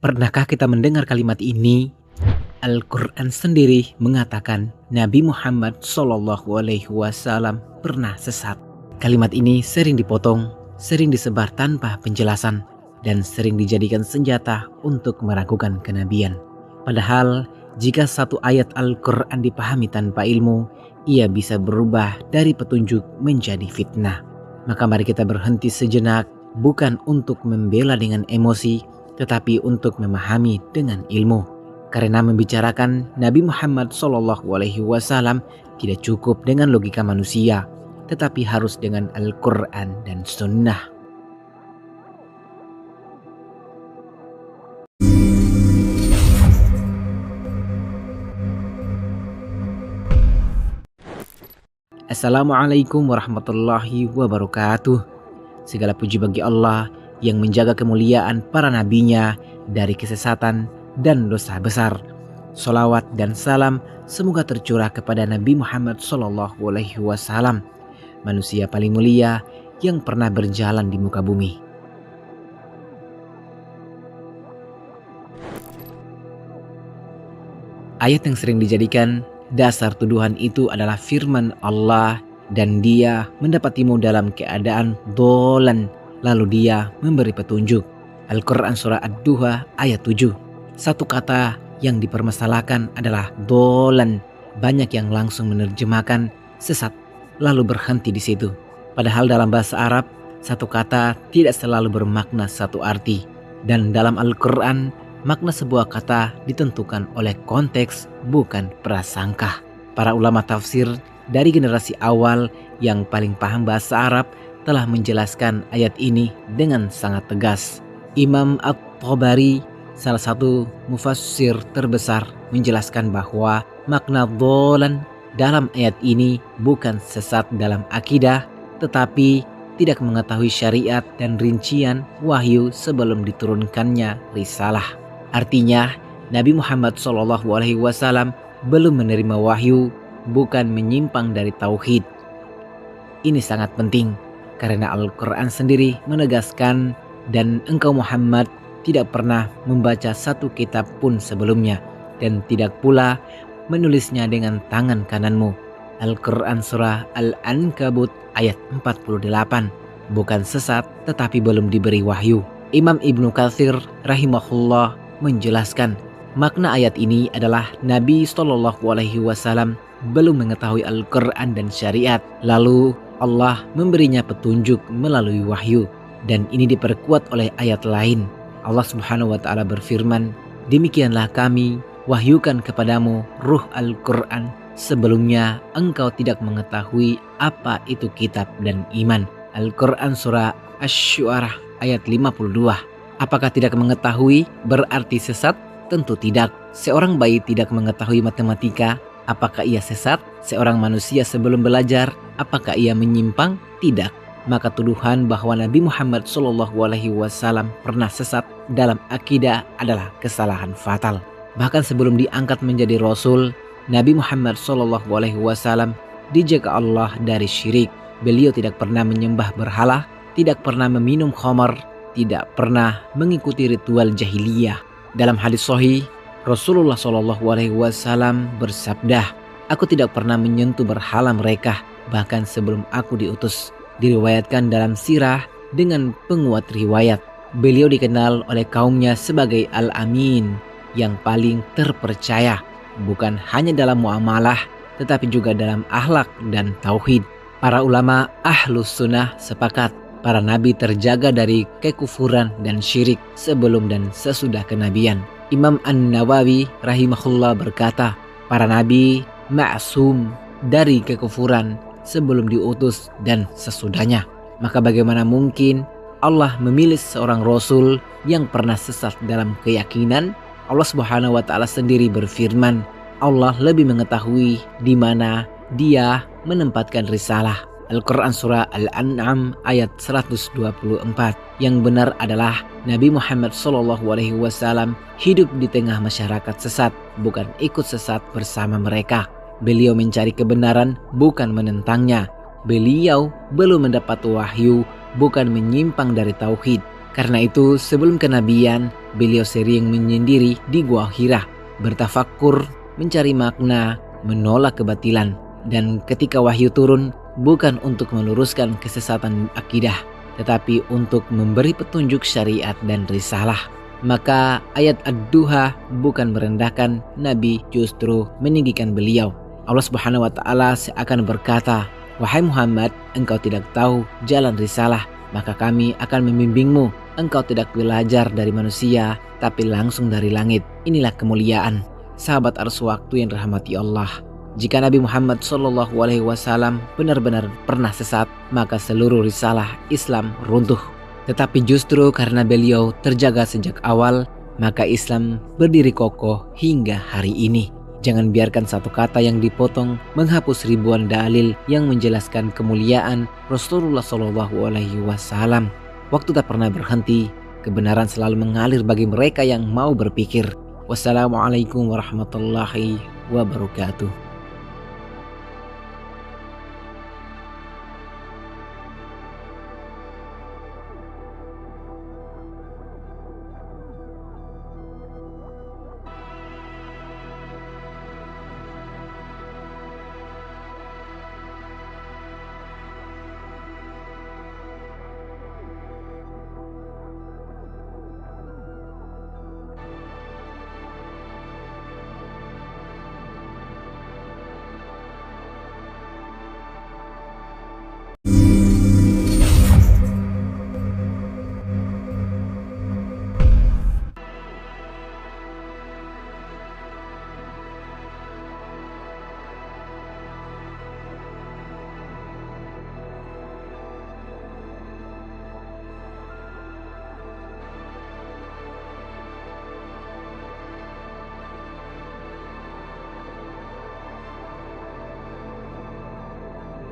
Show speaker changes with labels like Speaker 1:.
Speaker 1: Pernahkah kita mendengar kalimat ini? Al-Quran sendiri mengatakan Nabi Muhammad SAW pernah sesat. Kalimat ini sering dipotong, sering disebar tanpa penjelasan, dan sering dijadikan senjata untuk meragukan kenabian. Padahal, jika satu ayat Al-Quran dipahami tanpa ilmu, ia bisa berubah dari petunjuk menjadi fitnah. Maka mari kita berhenti sejenak, bukan untuk membela dengan emosi, tetapi untuk memahami dengan ilmu. Karena membicarakan Nabi Muhammad SAW tidak cukup dengan logika manusia, tetapi harus dengan Al-Quran dan Sunnah. Assalamualaikum warahmatullahi wabarakatuh. Segala puji bagi Allah yang menjaga kemuliaan para nabinya dari kesesatan dan dosa besar. Salawat dan salam semoga tercurah kepada Nabi Muhammad SAW, manusia paling mulia yang pernah berjalan di muka bumi. Ayat yang sering dijadikan dasar tuduhan itu adalah firman Allah, dan dia mendapatimu dalam keadaan dolan, lalu dia memberi petunjuk. Al-Quran surah Ad-Duha ayat 7. Satu kata yang dipermasalahkan adalah dolan. Banyak yang langsung menerjemahkan sesat lalu berhenti di situ. Padahal dalam bahasa Arab, satu kata tidak selalu bermakna satu arti. Dan dalam Al-Quran, makna sebuah kata ditentukan oleh konteks, bukan prasangka. Para ulama tafsir dari generasi awal yang paling paham bahasa Arab telah menjelaskan ayat ini dengan sangat tegas. Imam At-Tabari, salah satu mufassir terbesar, menjelaskan bahwa makna dolan dalam ayat ini bukan sesat dalam akidah, tetapi tidak mengetahui syariat dan rincian wahyu sebelum diturunkannya risalah. Artinya, Nabi Muhammad SAW belum menerima wahyu, bukan menyimpang dari tauhid. Ini sangat penting karena Al-Quran sendiri menegaskan, dan engkau Muhammad tidak pernah membaca satu kitab pun sebelumnya, dan tidak pula menulisnya dengan tangan kananmu. Al-Quran surah Al-Ankabut ayat 48. Bukan sesat tetapi belum diberi wahyu. Imam Ibnu Katsir rahimahullah menjelaskan makna ayat ini adalah Nabi SAW belum mengetahui Al-Quran dan syariat, lalu Allah memberinya petunjuk melalui wahyu, dan ini diperkuat oleh ayat lain. Allah Subhanahu wa Ta'ala berfirman, demikianlah kami wahyukan kepadamu ruh Al-Quran, sebelumnya engkau tidak mengetahui apa itu kitab dan iman. Al-Quran surah Asy-Syu'arah ayat 52. Apakah tidak mengetahui berarti sesat? Tentu tidak. Seorang bayi tidak mengetahui matematika, apakah ia sesat? Seorang manusia sebelum belajar, apakah ia menyimpang? Tidak. Maka tuduhan bahwa Nabi Muhammad SAW pernah sesat dalam akidah adalah kesalahan fatal. Bahkan sebelum diangkat menjadi Rasul, Nabi Muhammad SAW dijaga Allah dari syirik. Beliau tidak pernah menyembah berhala, tidak pernah meminum khamar, tidak pernah mengikuti ritual jahiliyah. Dalam hadis sahih, Rasulullah SAW bersabda, aku tidak pernah menyentuh berhala mereka, bahkan sebelum aku diutus. Diriwayatkan dalam sirah dengan penguat riwayat. Beliau dikenal oleh kaumnya sebagai Al-Amin, yang paling terpercaya, bukan hanya dalam muamalah, tetapi juga dalam akhlak dan tauhid. Para ulama Ahlus Sunnah sepakat, para nabi terjaga dari kekufuran dan syirik sebelum dan sesudah kenabian. Imam An-Nawawi rahimahullah berkata, para nabi ma'sum dari kekufuran sebelum diutus dan sesudahnya. Maka bagaimana mungkin Allah memilih seorang rasul yang pernah sesat dalam keyakinan? Allah Subhanahu wa Ta'ala sendiri berfirman, Allah lebih mengetahui di mana dia menempatkan risalah. Al-Quran surah Al-An'am ayat 124. Yang benar adalah Nabi Muhammad SAW hidup di tengah masyarakat sesat, bukan ikut sesat bersama mereka. Beliau mencari kebenaran, bukan menentangnya. Beliau belum mendapat wahyu, bukan menyimpang dari tauhid. Karena itu sebelum kenabian, beliau sering menyendiri di Gua Hira, bertafakkur, mencari makna, menolak kebatilan. Dan ketika wahyu turun, bukan untuk meluruskan kesesatan akidah, tetapi untuk memberi petunjuk syariat dan risalah. Maka ayat Ad-Duha bukan merendahkan Nabi, justru meninggikan beliau. Allah Subhanahu wa Ta'ala seakan berkata, "Wahai Muhammad, engkau tidak tahu jalan risalah, maka kami akan membimbingmu. Engkau tidak belajar dari manusia, tapi langsung dari langit." Inilah kemuliaan sahabat Ars Waktu yang dirahmati Allah. Jika Nabi Muhammad SAW benar-benar pernah sesat, maka seluruh risalah Islam runtuh. Tetapi justru karena beliau terjaga sejak awal, maka Islam berdiri kokoh hingga hari ini. Jangan biarkan satu kata yang dipotong menghapus ribuan dalil yang menjelaskan kemuliaan Rasulullah SAW. Waktu tak pernah berhenti, kebenaran selalu mengalir bagi mereka yang mau berpikir. Wassalamualaikum warahmatullahi wabarakatuh.